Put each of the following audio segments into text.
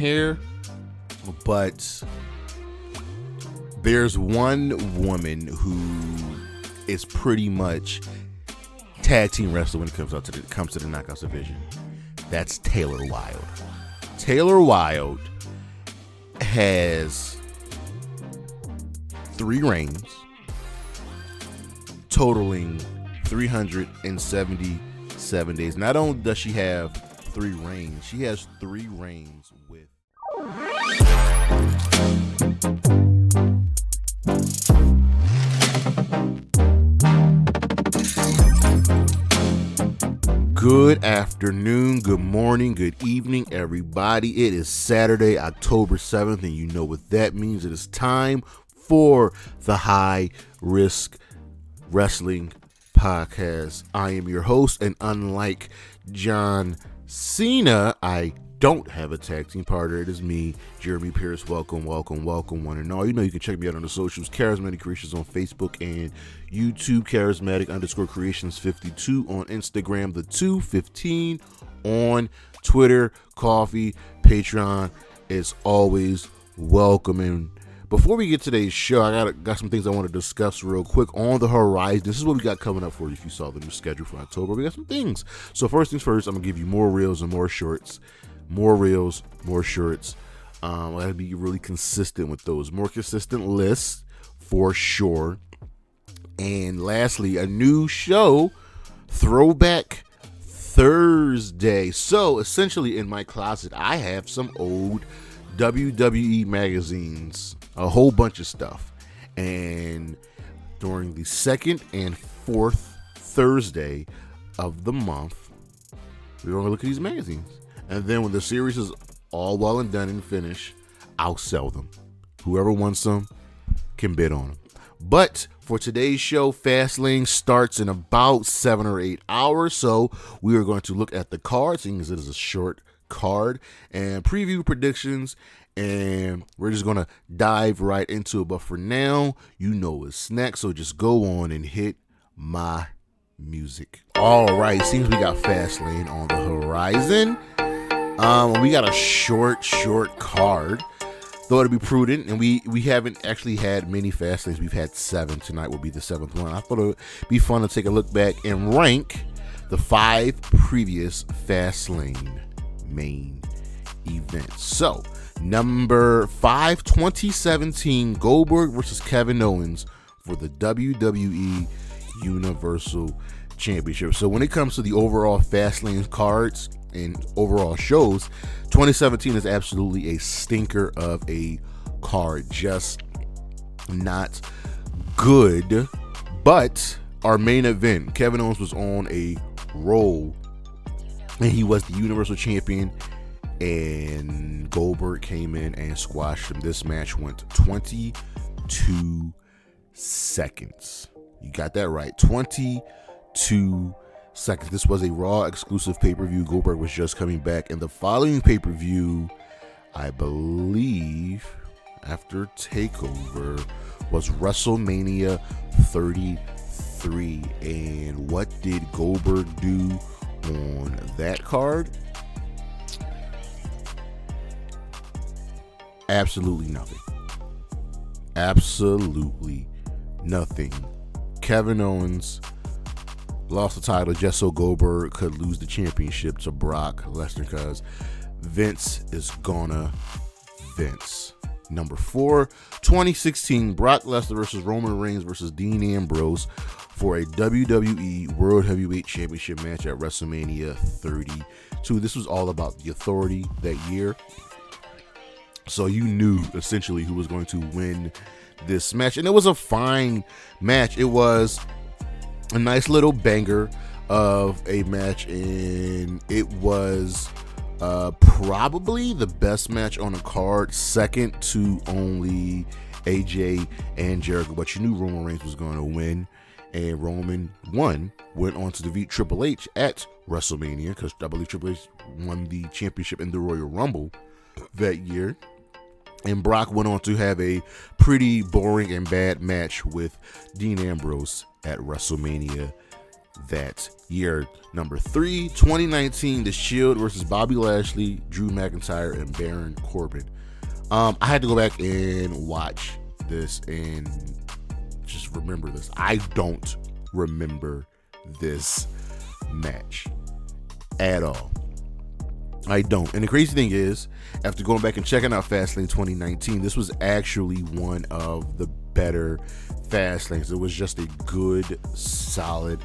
here, but there's one woman who is pretty much tag team wrestler when it comes to the Knockouts division. That's Taylor Wilde. Taylor Wilde has 3 reigns, totaling 377 days. Not only does she have 3 reigns, she has 3 reigns with. Good afternoon, good morning, good evening, everybody. It is Saturday, October 7th, and you know what that means. It is time for the High Risk Wrestling Podcast. I am your host, and unlike John Cena, I don't have a tag team partner. It is me, Jeremy Pierce. Welcome, one and all. You know you can check me out on the socials, Charismatic Creations on Facebook and YouTube, Charismatic_Creations52 on Instagram, the 215 on Twitter, Coffee, Patreon is always welcome. And before we get today's show, I got some things I want to discuss real quick on the horizon. This is what we got coming up for you. If you saw the new schedule for October, we got some things. So first things first, I'm gonna give you more reels and more shorts. More reels, more shorts. I gotta be really consistent with those. More consistent lists for sure. And lastly, a new show, Throwback Thursday. So essentially in my closet, I have some old WWE magazines, a whole bunch of stuff. And during the second and fourth Thursday of the month, we're gonna look at these magazines. And then when the series is all well and done and finished, I'll sell them. Whoever wants them can bid on them. But for today's show, Fastlane starts in about 7 or 8 hours. So we are going to look at the card, seeing as it is a short card, and preview predictions. And we're just going to dive right into it. But for now, you know what's next. So just go on and hit my music. All right, seems we got Fastlane on the horizon. We got a short card. Thought it'd be prudent, and we haven't actually had many Fastlanes. We've had 7. Tonight will be the 7th one. I thought it would be fun to take a look back and rank the 5 previous Fastlane main events. So, number 5, 2017, Goldberg versus Kevin Owens for the WWE Universal Championship. So when it comes to the overall Fastlane cards and overall shows, 2017 is absolutely a stinker of a card. Just not good. But our main event, Kevin Owens was on a roll, and he was the Universal Champion, and Goldberg came in and squashed him. This match went 22 seconds. You got that right. 22 seconds. This was a Raw exclusive pay-per-view. Goldberg was just coming back, and the following pay-per-view, I believe, after TakeOver, was WrestleMania 33. And what did Goldberg do on that card? Absolutely nothing. Absolutely nothing. Kevin Owens lost the title just so Goldberg could lose the championship to Brock Lesnar, because Vince is gonna Vince. Number 4, 2016, Brock Lesnar versus Roman Reigns versus Dean Ambrose for a WWE World Heavyweight Championship match at WrestleMania 32. This was all about the Authority that year. So you knew essentially who was going to win this match. And it was a fine match. It was a nice little banger of a match, and it was probably the best match on the card, second to only AJ and Jericho. But you knew Roman Reigns was going to win, and Roman went on to defeat Triple H at WrestleMania, because I believe Triple H won the championship in the Royal Rumble that year. And Brock went on to have a pretty boring and bad match with Dean Ambrose at WrestleMania that year. Number 3, 2019, The Shield versus Bobby Lashley, Drew McIntyre, and Baron Corbin. I had to go back and watch this and just remember this. I don't remember this match at all. I don't. And the crazy thing is, after going back and checking out Fastlane 2019, this was actually one of the better Fastlanes. It was just a good, solid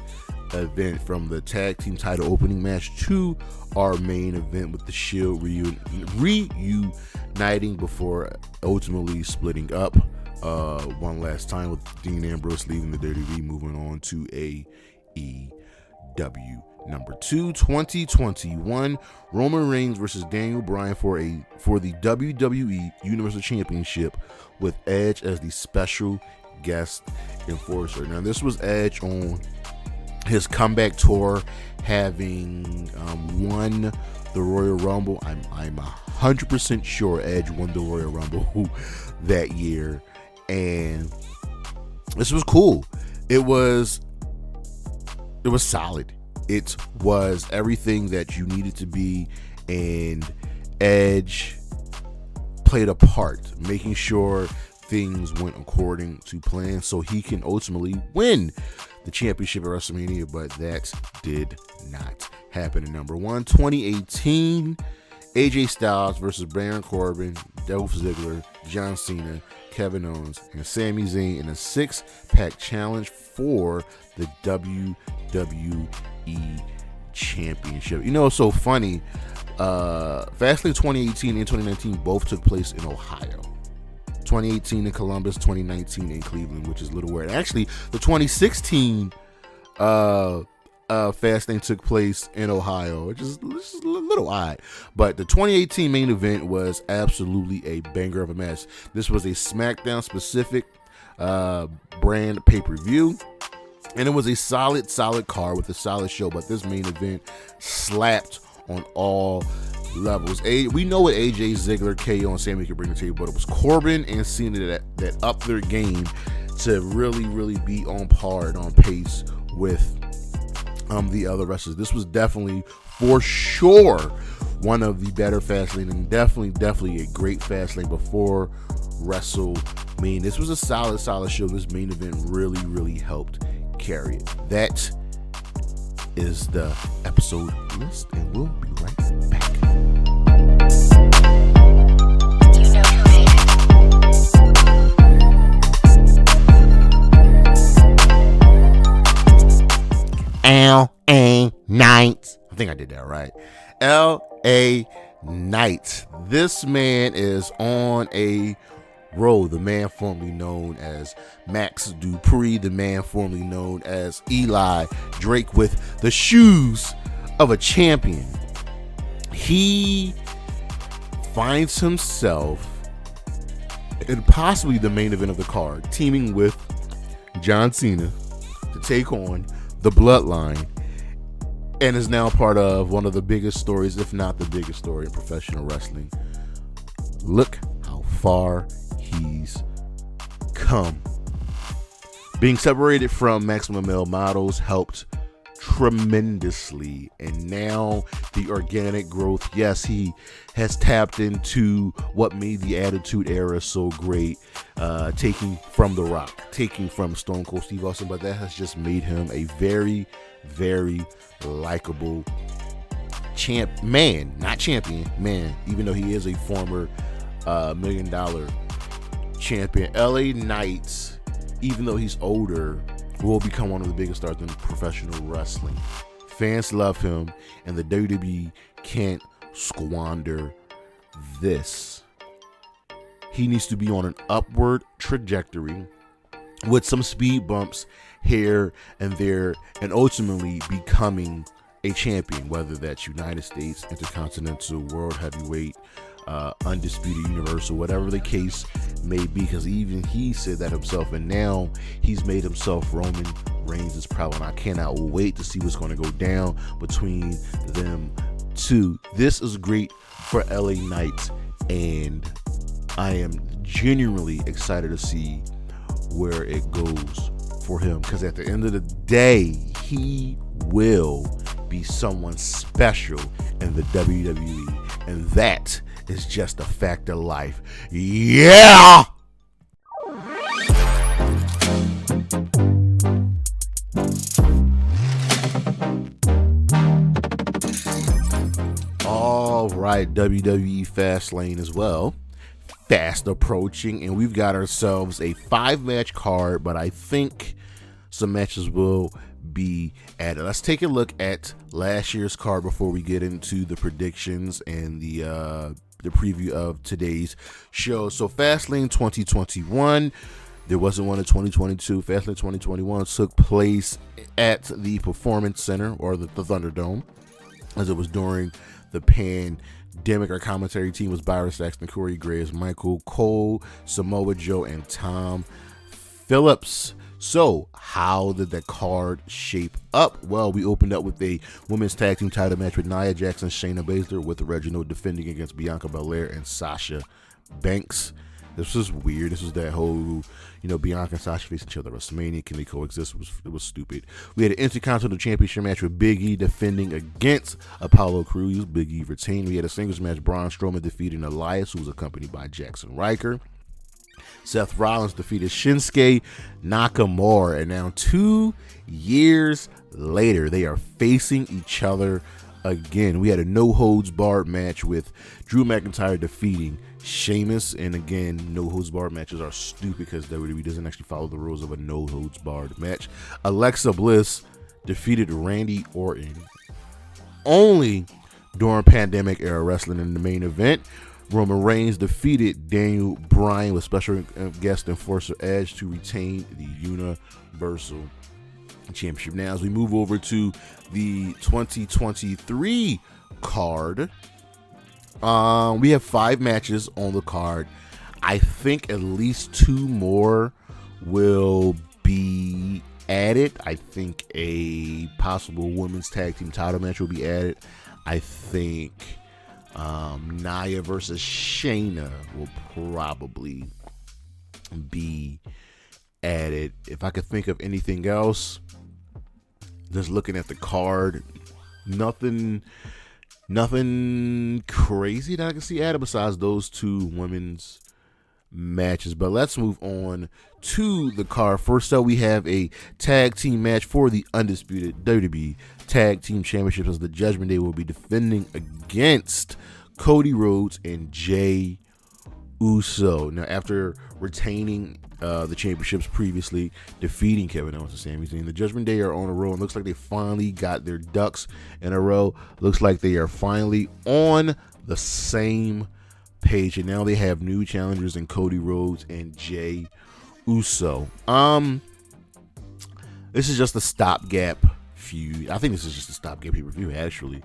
event, from the tag team title opening match to our main event with the Shield reuniting before ultimately splitting up one last time, with Dean Ambrose leaving the WWE, moving on to AEW. Number 2, 2021, Roman Reigns versus Daniel Bryan for the WWE Universal Championship, with Edge as the special guest enforcer. Now, this was Edge on his comeback tour, having won the Royal Rumble. I'm 100% sure Edge won the Royal Rumble that year, and this was cool. It was solid. It was everything that you needed to be, and Edge played a part, making sure things went according to plan so he can ultimately win the championship at WrestleMania, but that did not happen. And number 1, 2018, AJ Styles versus Baron Corbin, Dolph Ziggler, John Cena, Kevin Owens, and Sami Zayn in a 6-pack challenge for the WWE Championship. You know, it's so funny. Fastlane 2018 and 2019 both took place in Ohio. 2018 in Columbus, 2019 in Cleveland, which is a little weird. Actually, the 2016 Fastlane took place in Ohio, which is a little odd. But the 2018 main event was absolutely a banger of a match. This was a SmackDown specific brand pay-per-view, and it was a solid card with a solid show. But this main event slapped on all levels. We know what AJ, Ziggler, KO, and Sami could bring to the table, but it was Corbin and Cena that upped their game to really be on par and on pace with the other wrestlers. This was definitely, for sure, one of the better Fastlane, and definitely a great Fastlane before WrestleMania. This was a solid show. This main event really helped carry it. That is the episode list, and we'll be right back. LA Knight. I think I did that right. LA Knight. This man is on a roll. The man formerly known as Max Dupree, the man formerly known as Eli Drake, with the shoes of a champion. He finds himself in possibly the main event of the card, teaming with John Cena to take on the Bloodline, and is now part of one of the biggest stories, if not the biggest story in professional wrestling. Look how far he's come. Being separated from Maximum Male Models helped tremendously, and now the organic growth. Yes, he has tapped into what made the Attitude Era so great, taking from The Rock, taking from Stone Cold Steve Austin, but that has just made him a very likable man, even though he is a former $1 million champion. LA Knight, even though he's older, will become one of the biggest stars in professional wrestling. Fans love him, and the WWE can't squander this. He needs to be on an upward trajectory with some speed bumps here and there, and ultimately becoming a champion, whether that's United States, Intercontinental, World Heavyweight, Undisputed, Universal, whatever the case may be, because even he said that himself, and now he's made himself Roman Reigns' problem. I cannot wait to see what's going to go down between them two. This is great for LA Knight, and I am genuinely excited to see where it goes for him, because at the end of the day, he will be someone special in the WWE, and that is just a fact of life. Yeah! All right, WWE Fastlane as well. Fast approaching, and we've got ourselves a 5-match card, but I think some matches will be added. Let's take a look at last year's card before we get into the predictions and the preview of today's show. So Fastlane 2021, there wasn't one in 2022. Fastlane 2021 took place at the Performance Center, or the Thunderdome, as it was during the pandemic. Our commentary team was Byron Saxton, Corey Graves, Michael Cole, Samoa Joe, and Tom Phillips. So how did the card shape up? Well, we opened up with a women's tag team title match with Nia Jax and Shayna Baszler, with Reginald defending against Bianca Belair and Sasha Banks. This was weird. This was that whole, Bianca and Sasha facing each other at WrestleMania. Can they coexist? It was stupid. We had an Intercontinental Championship match with Big E defending against Apollo Crews. Big E retained. We had a singles match. Braun Strowman defeating Elias, who was accompanied by Jackson Riker. Seth Rollins defeated Shinsuke Nakamura. And now 2 years later, they are facing each other again. We had a no-holds-barred match with Drew McIntyre defeating Sheamus, and again, no-holds-barred matches are stupid because WWE doesn't actually follow the rules of a no-holds-barred match. Alexa Bliss defeated Randy Orton only during pandemic-era wrestling in the main event. Roman Reigns defeated Daniel Bryan with special guest enforcer Edge to retain the Universal Championship. Now, as we move over to the 2023 card, we have 5 matches on the card. I think at least 2 more will be added. I think a possible women's tag team title match will be added. I think Nia versus Shayna will probably be added. If I could think of anything else, just looking at the card, nothing crazy that I can see added besides those 2 women's matches. But let's move on to the card. First up, we have a tag team match for the undisputed WWE Tag Team Championship, as the Judgment Day will be defending against Cody Rhodes and Jey Uso. Now, after retaining the championships previously, defeating Kevin Owens and Sami Zayn, the Judgment Day are on a roll, and looks like they finally got their ducks in a row. Looks like they are finally on the same page, and now they have new challengers in Cody Rhodes and Jey Uso. This is just a stopgap feud. I think this is just a stopgap pay-per-view, actually.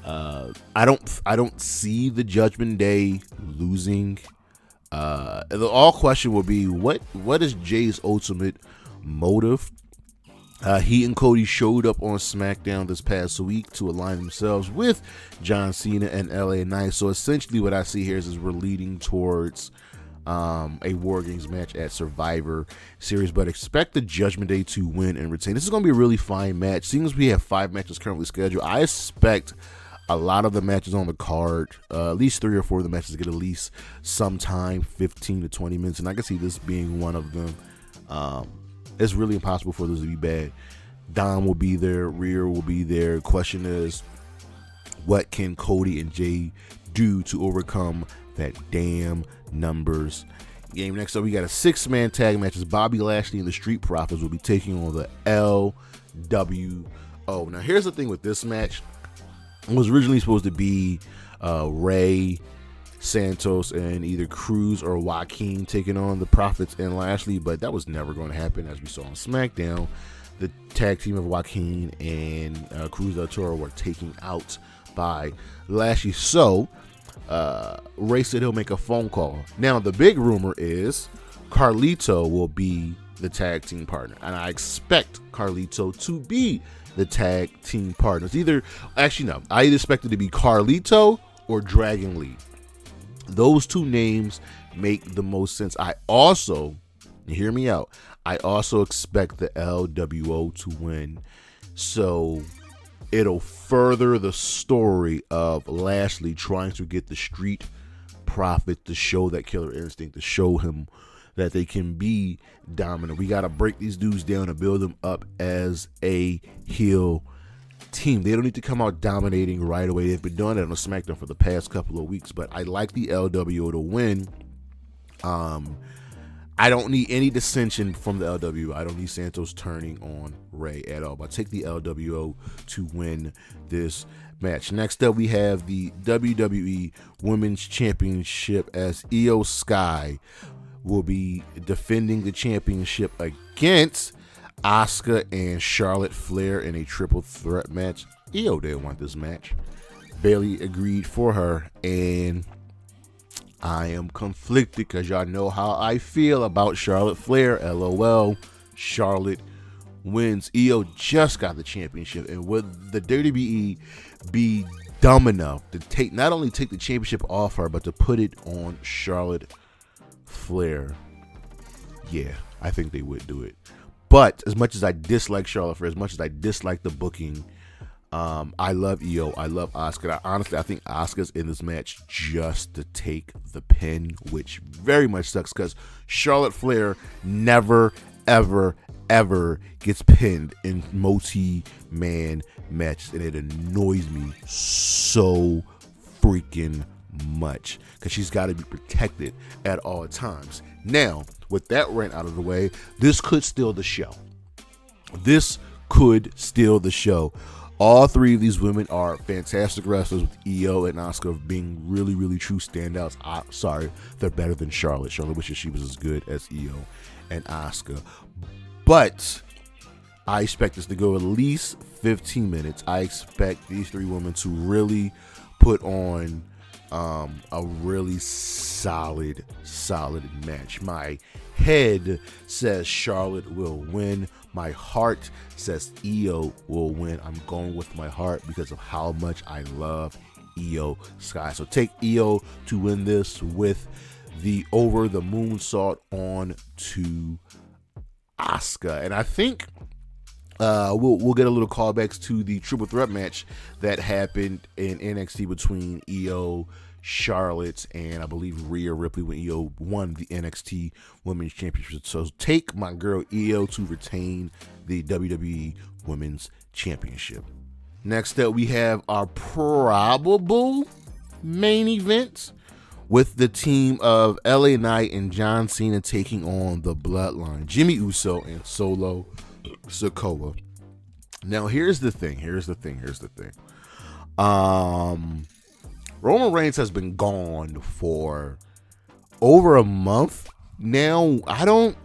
I don't see the Judgment Day losing. The all question will be, what is Jay's ultimate motive? He and Cody showed up on SmackDown this past week to align themselves with John Cena and LA Knight. So essentially what I see here is we're leading towards a War Games match at Survivor Series, but expect the Judgment Day to win and retain. This is going to be a really fine match. Seeing as we have 5 matches currently scheduled, I expect a lot of the matches on the card, at least 3 or 4 of the matches, get at least some time, 15 to 20 minutes, and I can see this being one of them. It's really impossible for those to be bad. Dom will be there, Rhea will be there. Question is, what can Cody and Jay do to overcome that damn numbers game? Next up, we got a 6-man tag matches. Bobby Lashley and the Street Profits will be taking on the LWO. Now, here's the thing with this match. It was originally supposed to be Ray, Santos, and either Cruz or Joaquin taking on the Profits and Lashley, but that was never going to happen. As we saw on SmackDown, the tag team of Joaquin and Cruz del Toro were taken out by Lashley. So Ray said he'll make a phone call. Now, the big rumor is Carlito will be the tag team partner, and I expect Carlito to be the tag team partners. I either expect it to be Carlito or Dragon Lee. Those 2 names make the most sense. I also, hear me out, I also expect the LWO to win. So it'll further the story of Lashley trying to get the Street Profit to show that killer instinct, to show him that they can be dominant. We got to break these dudes down and build them up as a heel team. They don't need to come out dominating right away. They've been doing that on SmackDown for the past couple of weeks, but I like the LWO to win. I don't need any dissension from the LWO. I don't need Santos turning on Ray at all. But I take the LWO to win this match. Next up, we have the WWE Women's Championship, as Io Sky will be defending the championship against Asuka and Charlotte Flair in a triple threat match. Io didn't want this match. Bayley agreed for her, and I am conflicted because y'all know how I feel about Charlotte Flair. LOL. Charlotte wins. Io just got the championship, and would the WWE be dumb enough to not only take the championship off her, but to put it on Charlotte Flair? Yeah, I think they would do it. But as much as I dislike Charlotte Flair, as much as I dislike the booking, I love Io. I love Asuka. I think Asuka's in this match just to take the pin, which very much sucks because Charlotte Flair never, ever, ever gets pinned in multi-man matches, and it annoys me so freaking much because she's got to be protected at all times. Now, with that rant out of the way, this could steal the show. This could steal the show. All three of these women are fantastic wrestlers, with Io and Asuka being really, really true standouts. Sorry, they're better than Charlotte. Charlotte wishes she was as good as Io and Asuka. But I expect this to go at least 15 minutes. I expect these three women to really put on a really solid match. My head says Charlotte will win. My heart says Io will win. I'm going with my heart because of how much I love Io Sky. So take Io to win this with the over the moonsault on to Asuka. And I think we'll get a little callbacks to the triple threat match that happened in NXT between Io, Charlotte, and I believe Rhea Ripley when Io won the NXT Women's Championship. So take my girl Io to retain the WWE Women's Championship. Next up, we have our probable main event with the team of LA Knight and John Cena taking on the Bloodline, Jimmy Uso and Solo Sikoa. Now, here's the thing. Roman Reigns has been gone for over a month now. I don't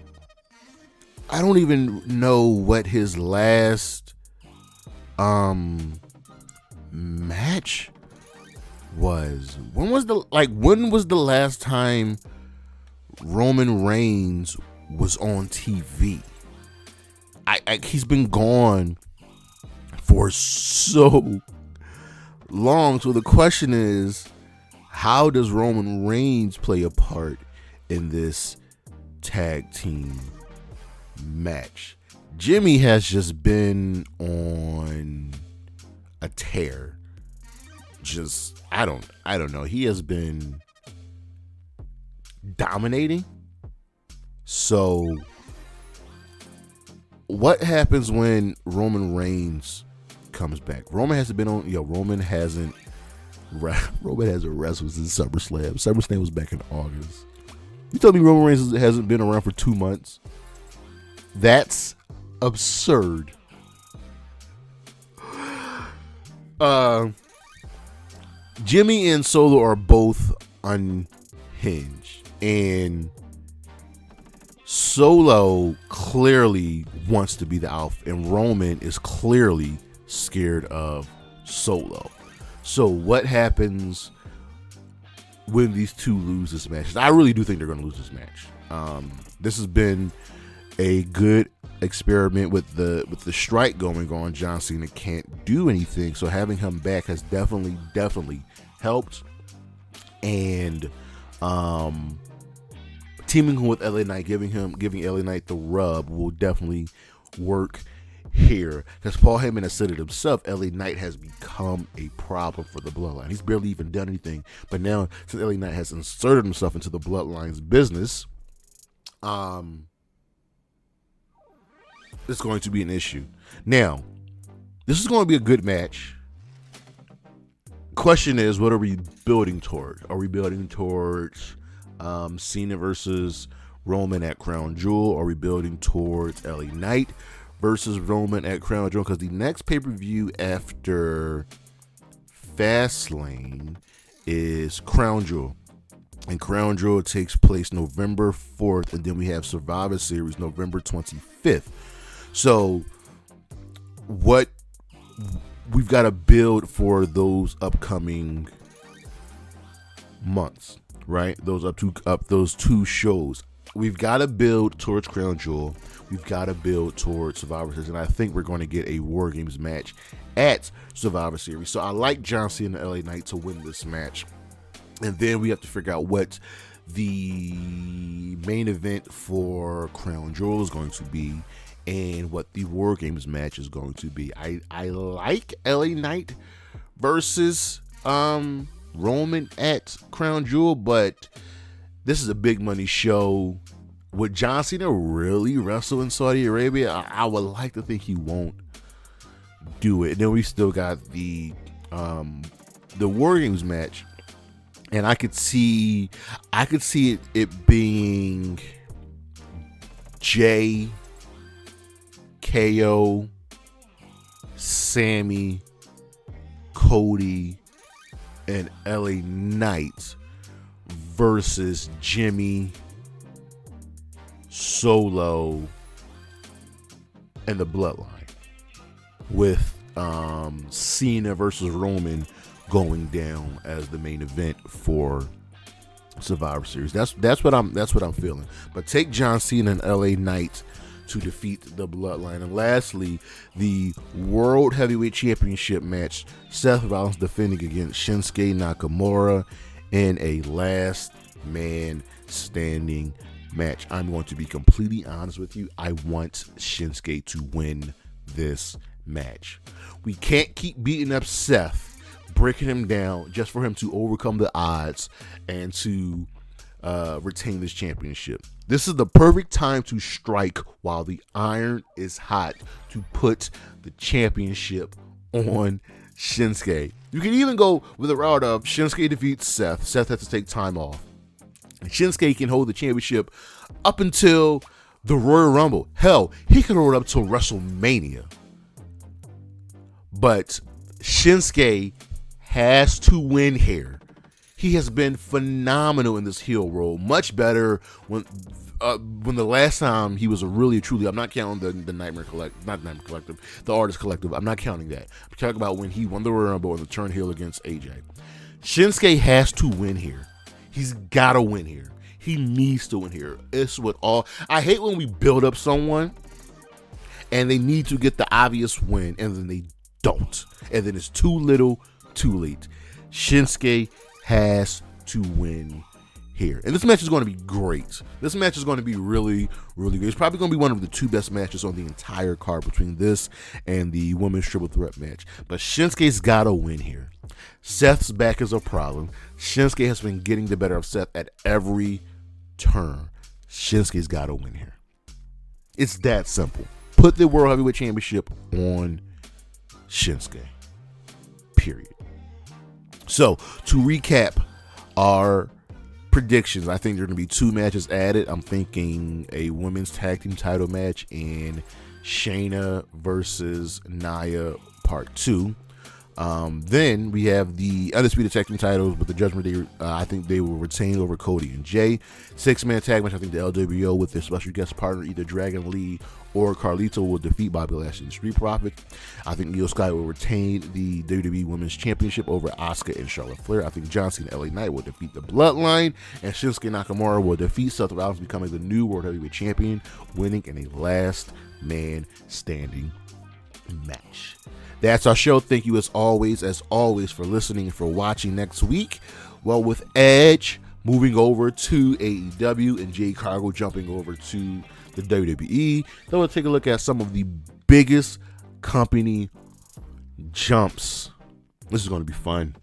even know what his last match was. When was the last time Roman Reigns was on TV? He's been gone for so long. So the question is, how does Roman Reigns play a part in this tag team match? Jimmy has just been on a tear. I don't know. He has been dominating. So what happens when Roman Reigns comes back? Roman hasn't wrestled since SummerSlam. SummerSlam was back in August. You told me Roman Reigns hasn't been around for 2 months? That's absurd. Jimmy and Solo are both unhinged, and Solo clearly wants to be the alpha, and Roman is clearly scared of Solo. So what happens when these two lose this match? I really do think they're going to lose this match. This has been a good experiment with the strike going on. John Cena can't do anything, so having him back has definitely helped. And teaming with LA Knight, giving LA Knight the rub will definitely work here, because Paul Heyman has said it himself, LA Knight has become a problem for the Bloodline. He's barely even done anything, but now since LA Knight has inserted himself into the Bloodline's business, it's going to be an issue. Now, this is going to be a good match. Question is, what are we building towards? Are we building towards Cena versus Roman at Crown Jewel? Are we building towards LA Knight versus Roman at Crown Jewel? Because the next pay-per-view after Fastlane is Crown Jewel. And Crown Jewel takes place November 4th. And then we have Survivor Series November 25th. So what we've got to build for those upcoming months, right? Those two shows. We've got to build towards Crown Jewel. We've got to build towards Survivor Series, and I think we're going to get a War Games match at Survivor Series. So I like John Cena and LA Knight to win this match, and then we have to figure out what the main event for Crown Jewel is going to be, and what the War Games match is going to be. I like LA Knight versus Roman at Crown Jewel, but this is a big money show. Would John Cena really wrestle in Saudi Arabia? I would like to think he won't do it. And then we still got the War Games match, and I could see it being Jay, KO, Sammy, Cody, and LA Knight versus Jimmy, Solo, and the Bloodline, with Cena versus Roman going down as the main event for Survivor Series. That's what I'm feeling. But take John Cena and LA Knight to defeat the Bloodline. And lastly, the World Heavyweight Championship match, Seth Rollins defending against Shinsuke Nakamura in a last man standing match. I'm going to be completely honest with you. I want Shinsuke to win this match. We can't keep beating up Seth, breaking him down just for him to overcome the odds and to retain this championship. This is the perfect time to strike while the iron is hot, to put the championship on Shinsuke. You can even go with the route of Shinsuke defeats Seth. Seth has to take time off. And Shinsuke can hold the championship up until the Royal Rumble. Hell, he can hold it up till WrestleMania. But Shinsuke has to win here. He has been phenomenal in this heel role. Much better when the last time he was really truly. I'm not counting the Nightmare Collective, not Nightmare Collective, the Artist Collective. I'm not counting that. I'm talking about when he won the Royal Rumble and the turn heel against AJ. Shinsuke has to win here. He's got to win here. He needs to win here. It's what all. I hate when we build up someone and they need to get the obvious win and then they don't, and then it's too little, too late. Shinsuke has to win here. And this match is going to be great. This match is going to be really, really good. It's probably going to be one of the two best matches on the entire card between this and the women's triple threat match. But Shinsuke's got to win here. Seth's back is a problem. Shinsuke has been getting the better of Seth at every turn. Shinsuke's got to win here. It's that simple. Put the World Heavyweight Championship on Shinsuke. Period. So, to recap our predictions, I think there are going to be two matches added. I'm thinking a women's tag team title match in Shayna versus Nia Part 2. Then we have the Undisputed Tag Team titles with the Judgment Day. I think they will retain over Cody and Jay. 6-man tag match. I think the LWO with their special guest partner, either Dragon Lee or Carlito, will defeat Bobby Lashley and Street Profits. I think Io Sky will retain the WWE Women's Championship over Asuka and Charlotte Flair. I think John Cena and LA Knight will defeat the Bloodline, and Shinsuke Nakamura will defeat Seth Rollins, becoming the new World Heavyweight Champion, winning in a last man standing match. That's our show. Thank you as always, for listening and for watching. Next week, well, with Edge moving over to AEW and Jade Cargill jumping over to the WWE. Then we'll take a look at some of the biggest company jumps. This is going to be fun.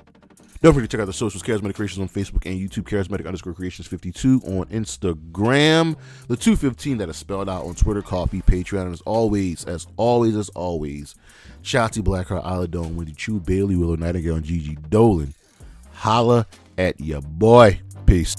Don't forget to check out the socials, Charismatic Creations on Facebook and YouTube, Charismatic_Creations52 on Instagram. The 215 that is spelled out on Twitter, Coffee, Patreon, and as always, Shotzi Blackheart, Isla Dawn, Wendy Chu, Bailey, Willow Nightingale, and Gigi Dolan. Holla at ya boy. Peace.